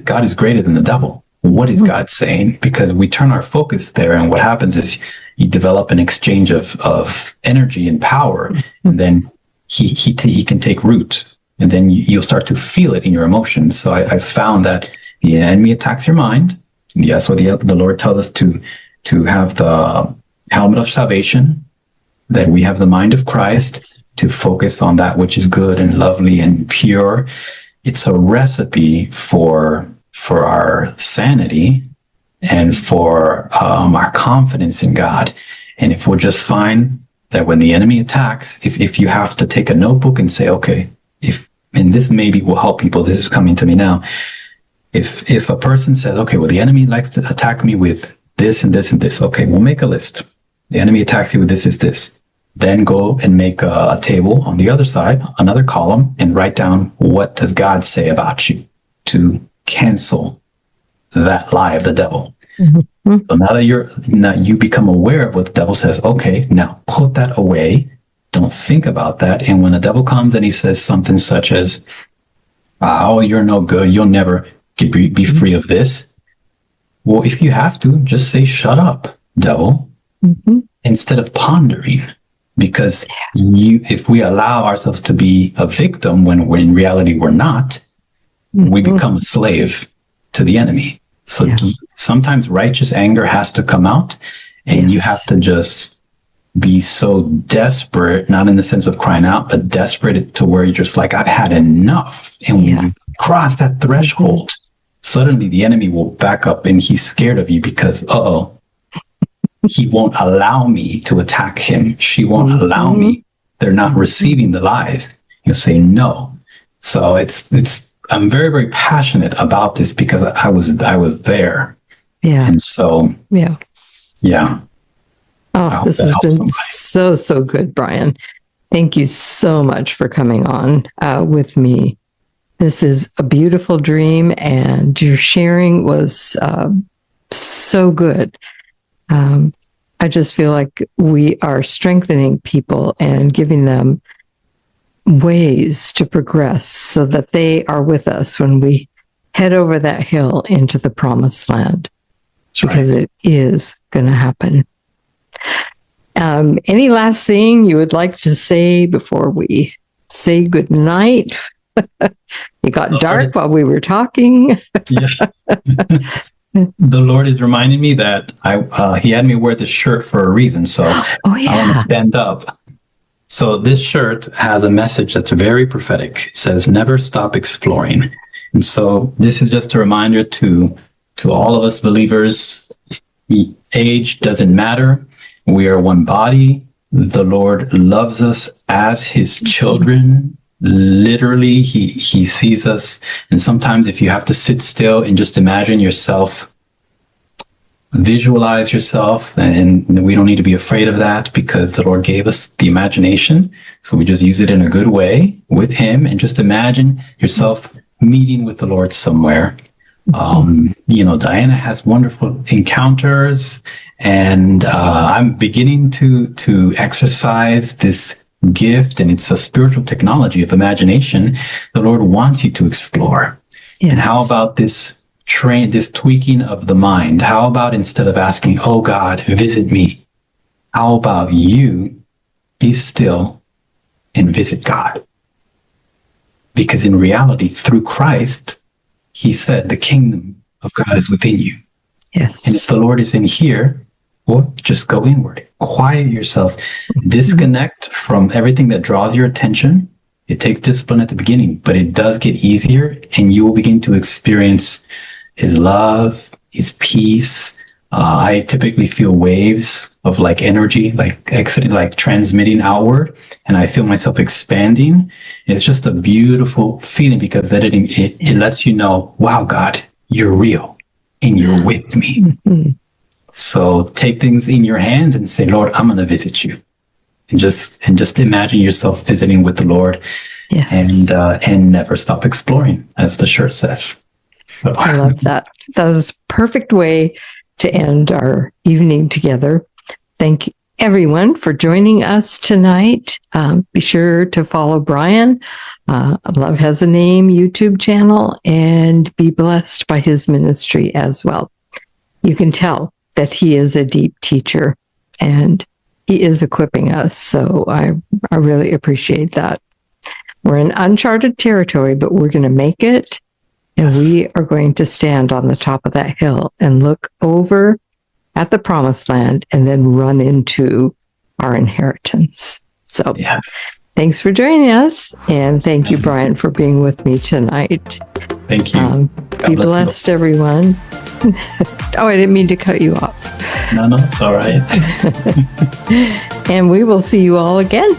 God is greater than the devil. What is God saying? Because we turn our focus there, and what happens is you develop an exchange of energy and power, and then he can take root, and then you'll start to feel it in your emotions. So I found that the enemy attacks your mind. Yes, what the Lord tells us to have the helmet of salvation, that we have the mind of Christ, to focus on that which is good and lovely and pure. It's a recipe for our sanity and for our confidence in God. And if we'll just find that when the enemy attacks, if you have to take a notebook and say, okay, and this maybe will help people, this is coming to me now. If a person says, okay, well, the enemy likes to attack me with this and this and this. Okay, we'll make a list. The enemy attacks you with this is this. Then go and make a table on the other side, another column, and write down what does God say about you to cancel that lie of the devil. Mm-hmm. So now you become aware of what the devil says. Okay, now put that away. Don't think about that. And when the devil comes and he says something such as, "Oh, you're no good. You'll never be free of this." Well, if you have to, just say, "Shut up, devil," instead of pondering. Because if we allow ourselves to be a victim when in reality we're not, we become a slave to the enemy. So sometimes righteous anger has to come out, and you have to just be so desperate, not in the sense of crying out, but desperate to where you're just like, I've had enough. And when you cross that threshold, suddenly the enemy will back up, and he's scared of you because, he won't allow me to attack him. She won't allow me. They're not receiving the lies. You'll say no. So I'm very, very passionate about this because I was there. Yeah. And so, yeah. Oh, this has been so good, Brian. Thank you so much for coming on with me. This is a beautiful dream, and your sharing was so good. I just feel like we are strengthening people and giving them ways to progress so that they are with us when we head over that hill into the promised land. That's because it is going to happen. Any last thing you would like to say before we say good night? It got dark while we were talking. The Lord is reminding me that He had me wear this shirt for a reason. So I want to stand up. So this shirt has a message that's very prophetic. It says, "Never stop exploring." And so this is just a reminder to all of us believers. Age doesn't matter. We are one body. The Lord loves us as His children. Literally, he sees us. And sometimes if you have to sit still and just imagine yourself, visualize yourself, and we don't need to be afraid of that because the Lord gave us the imagination. So we just use it in a good way with Him, and just imagine yourself meeting with the Lord somewhere. Diana has wonderful encounters, and I'm beginning to exercise this gift, and it's a spiritual technology of imagination. The Lord wants you to explore. Yes. And how about this tweaking of the mind? How about instead of asking, "Oh God, visit me," how about you be still and visit God? Because in reality, through Christ, He said the kingdom of God is within you. Yes. And if the Lord is in here, well, just go inward, quiet yourself, disconnect from everything that draws your attention. It takes discipline at the beginning, but it does get easier, and you will begin to experience His love, His peace. I typically feel waves of energy, exiting, transmitting outward, and I feel myself expanding. It's just a beautiful feeling because that it lets you know, wow, God, you're real and you're with me. Mm-hmm. So take things in your hands and say, "Lord, I'm going to visit you," and just imagine yourself visiting with the Lord. Yes. And never stop exploring, as the shirt says. So. I love that. That is a perfect way to end our evening together. Thank everyone for joining us tonight. Be sure to follow Brian. Love Has a Name YouTube channel, and be blessed by his ministry as well. You can tell that he is a deep teacher and he is equipping us. So I really appreciate that. We're in uncharted territory, but we're going to make it. And we are going to stand on the top of that hill and look over at the promised land and then run into our inheritance. So thanks for joining us. And thank you, Brian, for being with me tonight. Thank you. Be blessed, everyone. Oh, I didn't mean to cut you off. No, it's all right. And we will see you all again